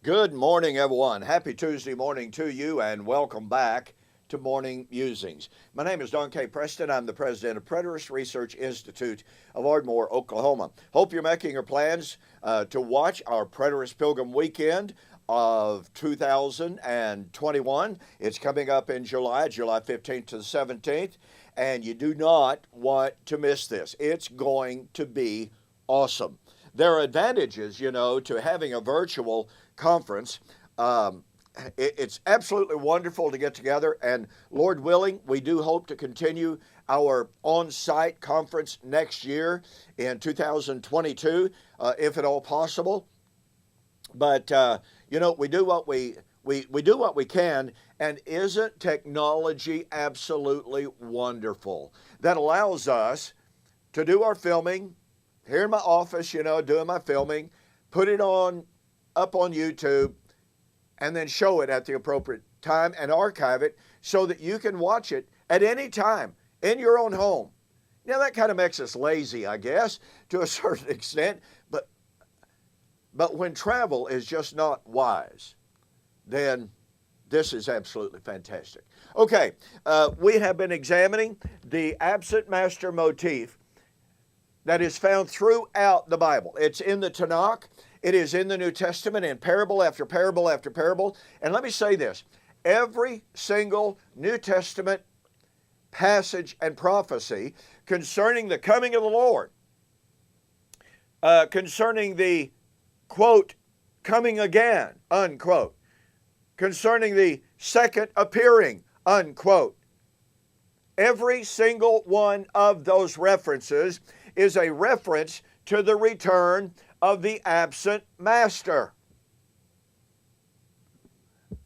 Good morning, everyone. Happy Tuesday morning to you, and welcome back to Morning Musings. My name is Don K. Preston. I'm the president of Preterist Research Institute of Ardmore, Oklahoma. Hope you're making your plans to watch our Preterist Pilgrim Weekend of 2021. It's coming up in July 15th to the 17th, and you do not want to miss this. It's going to be awesome. There are advantages, to having a virtual conference. It's absolutely wonderful to get together, and Lord willing, we do hope to continue our on-site conference next year in 2022, if at all possible. But we do what we do what we can, and isn't technology absolutely wonderful? That allows us to do our filming here in my office, doing my filming, put it up on YouTube, and then show it at the appropriate time and archive it so that you can watch it at any time in your own home. Now, that kind of makes us lazy, I guess, to a certain extent, but when travel is just not wise, then this is absolutely fantastic. Okay, we have been examining the absent master motif that is found throughout the Bible. It's in the Tanakh. It is in the New Testament in parable after parable after parable. And let me say this. Every single New Testament passage and prophecy concerning the coming of the Lord, concerning the, quote, coming again, unquote, concerning the second appearing, unquote, every single one of those references is a reference to the return of the absent master.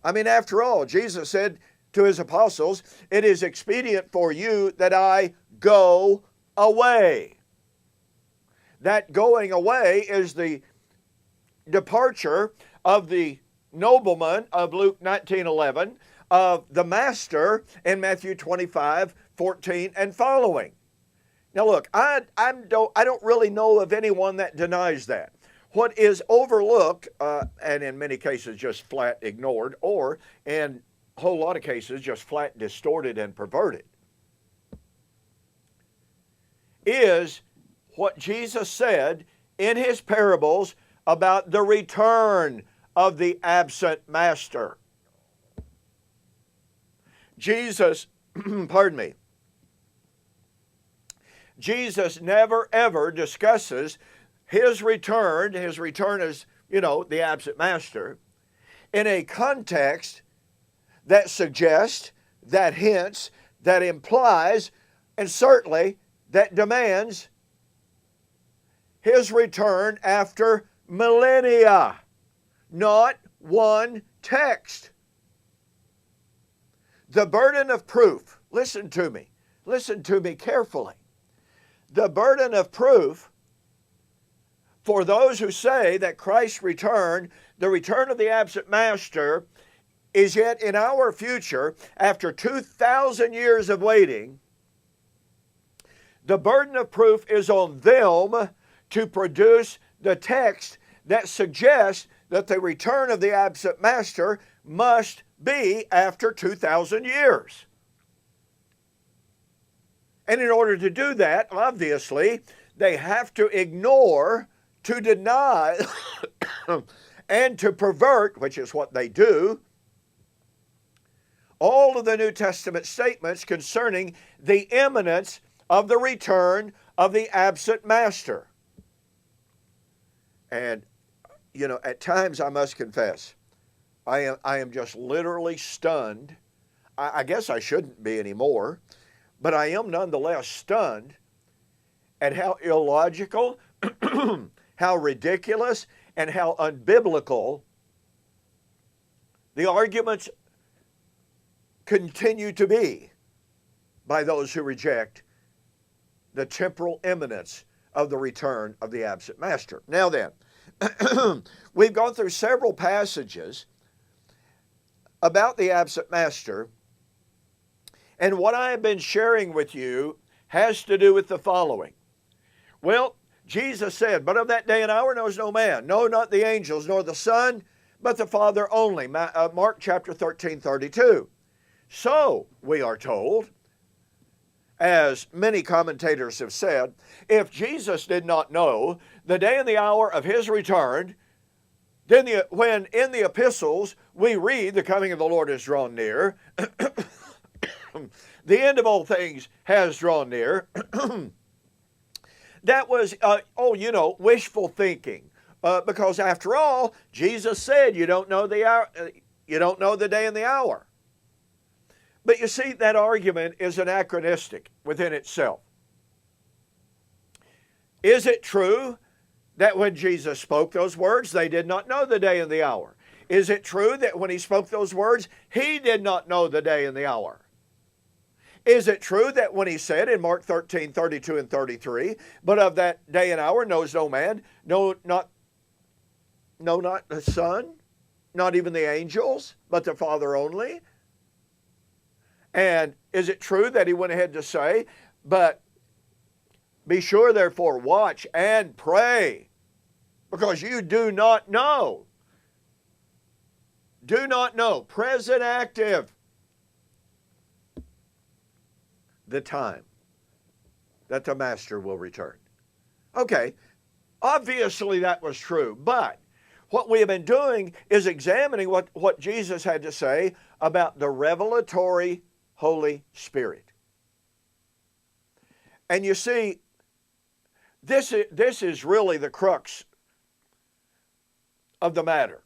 I mean, after all, Jesus said to his apostles, "It is expedient for you that I go away." That going away is the departure of the nobleman of Luke 19:11, of the master in Matthew 25:14 and following. Now look, I don't really know of anyone that denies that. What is overlooked, and in many cases just flat ignored, or in a whole lot of cases just flat distorted and perverted, is what Jesus said in his parables about the return of the absent master. Jesus, pardon me, Jesus never ever discusses his return as, the absent master, in a context that suggests, that hints, that implies, and certainly that demands his return after millennia. Not one text. The burden of proof, listen to me carefully. The burden of proof for those who say that Christ's return, the return of the absent master, is yet in our future after 2,000 years of waiting, the burden of proof is on them to produce the text that suggests that the return of the absent master must be after 2,000 years. And in order to do that, obviously, they have to ignore, to deny, and to pervert, which is what they do, all of the New Testament statements concerning the imminence of the return of the absent master. And, at times I must confess, I am just literally stunned. I guess I shouldn't be anymore, but I am nonetheless stunned at how illogical, how ridiculous, and how unbiblical the arguments continue to be by those who reject the temporal imminence of the return of the absent master. Now then, we've gone through several passages about the absent master, and what I have been sharing with you has to do with the following. Well, Jesus said, "But of that day and hour knows no man, no, not the angels, nor the Son, but the Father only. Mark chapter 13:32. So, we are told, as many commentators have said, if Jesus did not know the day and the hour of his return, then when in the epistles we read the coming of the Lord is drawn near, the end of all things has drawn near, that was, wishful thinking. Because after all, Jesus said you don't know the hour, you don't know the day and the hour. But you see, that argument is anachronistic within itself. Is it true that when Jesus spoke those words, they did not know the day and the hour? Is it true that when he spoke those words, he did not know the day and the hour? Is it true that when he said in Mark 13:32 and 33, but of that day and hour knows no man, not the Son, not even the angels, but the Father only? And is it true that he went ahead to say, but be sure therefore, watch and pray, because you do not know. Do not know, present active, the time that the Master will return. Okay, obviously that was true, but what we have been doing is examining what Jesus had to say about the revelatory Holy Spirit. And you see, this is really the crux of the matter.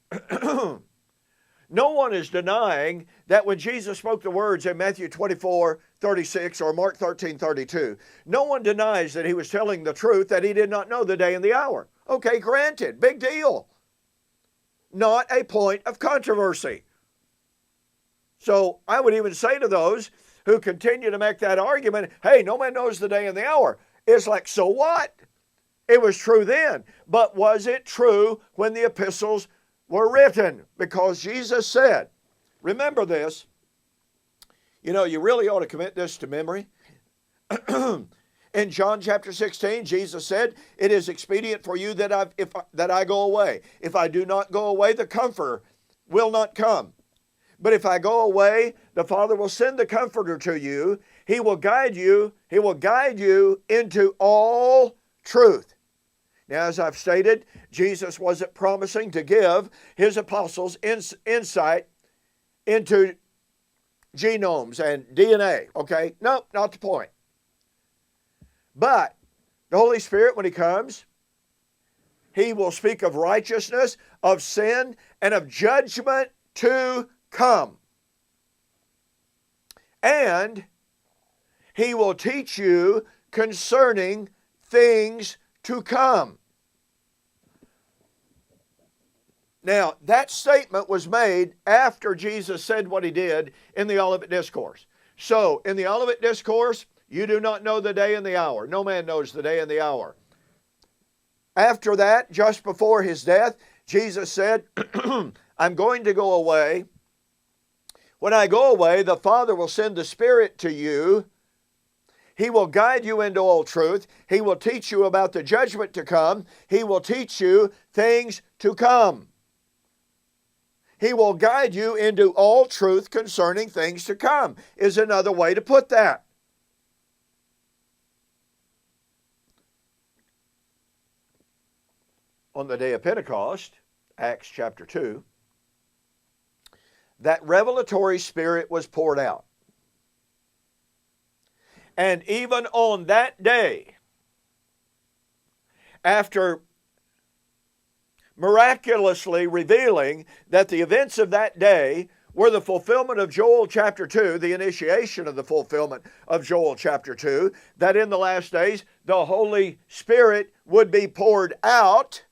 No one is denying that when Jesus spoke the words in Matthew 24:36 or Mark 13:32, no one denies that he was telling the truth, that he did not know the day and the hour. Okay, granted, big deal. Not a point of controversy. So I would even say to those who continue to make that argument, hey, no man knows the day and the hour. It's like, so what? It was true then. But was it true when the epistles were written? Because Jesus said, remember this, you really ought to commit this to memory. In John chapter 16, Jesus said, it is expedient for you that I go away. If I do not go away, the Comforter will not come. But if I go away, the Father will send the Comforter to you. He will guide you into all truth. Now, as I've stated, Jesus wasn't promising to give his apostles insight into genomes and DNA, okay? No, not the point. But the Holy Spirit, when he comes, he will speak of righteousness, of sin, and of judgment to come. And he will teach you concerning things to come. Now, that statement was made after Jesus said what he did in the Olivet Discourse. So, in the Olivet Discourse, you do not know the day and the hour. No man knows the day and the hour. After that, just before his death, Jesus said, I'm going to go away. When I go away, the Father will send the Spirit to you. He will guide you into all truth. He will teach you about the judgment to come. He will teach you things to come. He will guide you into all truth concerning things to come, is another way to put that. On the day of Pentecost, Acts chapter 2, that revelatory Spirit was poured out. And even on that day, after miraculously revealing that the events of that day were the fulfillment of Joel chapter 2, the initiation of the fulfillment of Joel chapter 2, that in the last days the Holy Spirit would be poured out,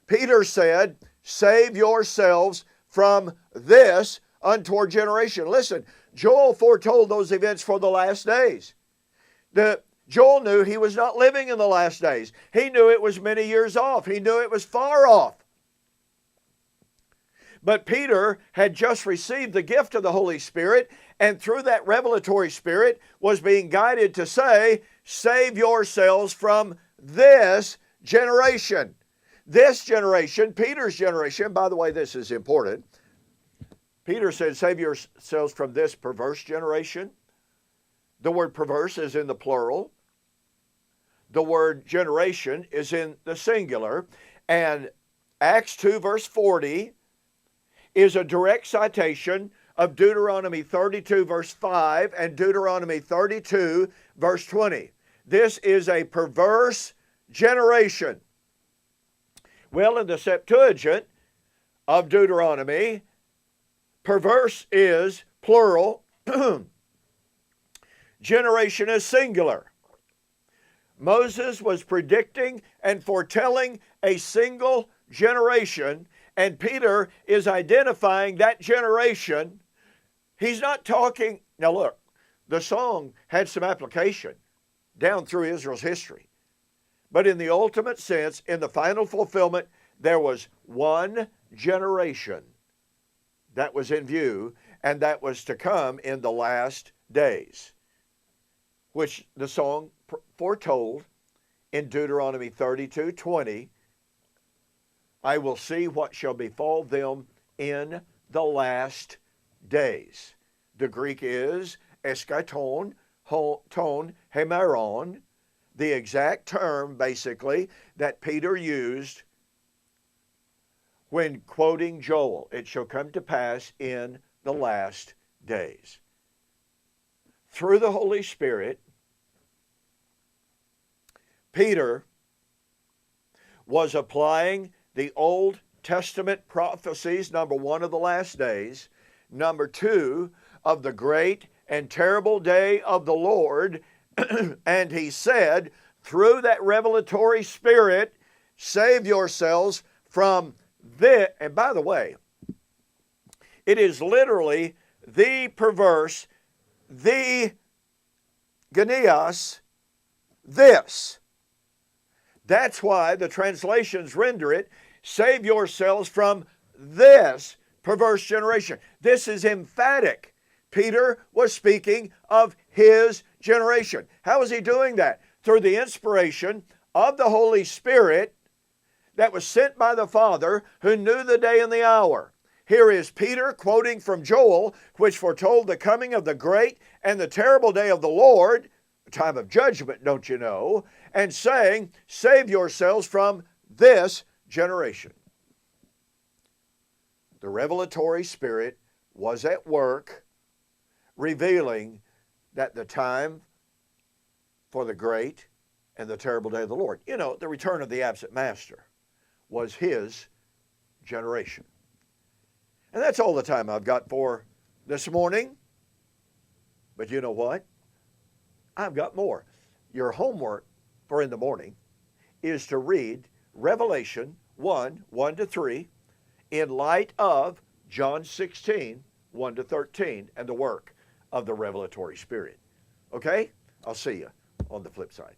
Peter said, save yourselves from this untoward generation. Listen, Joel foretold those events for the last days. Joel knew he was not living in the last days. He knew it was many years off. He knew it was far off. But Peter had just received the gift of the Holy Spirit, and through that revelatory Spirit was being guided to say, save yourselves from this generation. This generation, Peter's generation, by the way, this is important. Peter said, save yourselves from this perverse generation. The word perverse is in the plural. The word generation is in the singular. And Acts 2 verse 40 is a direct citation of Deuteronomy 32 verse 5 and Deuteronomy 32 verse 20. This is a perverse generation. Well, in the Septuagint of Deuteronomy, perverse is plural. Generation is singular. Moses was predicting and foretelling a single generation, and Peter is identifying that generation. He's not talking, now look, the song had some application down through Israel's history. But in the ultimate sense, in the final fulfillment, there was one generation that was in view, and that was to come in the last days, which the song foretold in Deuteronomy 32:20. I will see what shall befall them in the last days. The Greek is eschaton, hemeron, the exact term, basically, that Peter used when quoting Joel. It shall come to pass in the last days. Through the Holy Spirit, Peter was applying the Old Testament prophecies, number one, of the last days, number two, of the great and terrible day of the Lord. And he said, through that revelatory spirit, save yourselves from this. And by the way, it is literally the perverse, the genios, this. That's why the translations render it, save yourselves from this perverse generation. This is emphatic. Peter was speaking of his generation. How is he doing that? Through the inspiration of the Holy Spirit that was sent by the Father, who knew the day and the hour. Here is Peter quoting from Joel, which foretold the coming of the great and the terrible day of the Lord, a time of judgment, don't you know, and saying, save yourselves from this generation. The revelatory spirit was at work, revealing that the time for the great and the terrible day of the Lord, you know, the return of the absent master, was his generation. And that's all the time I've got for this morning. But you know what? I've got more. Your homework for in the morning is to read Revelation 1:1-3, in light of John 16:1-13, and the work of the revelatory spirit. Okay? I'll see you on the flip side.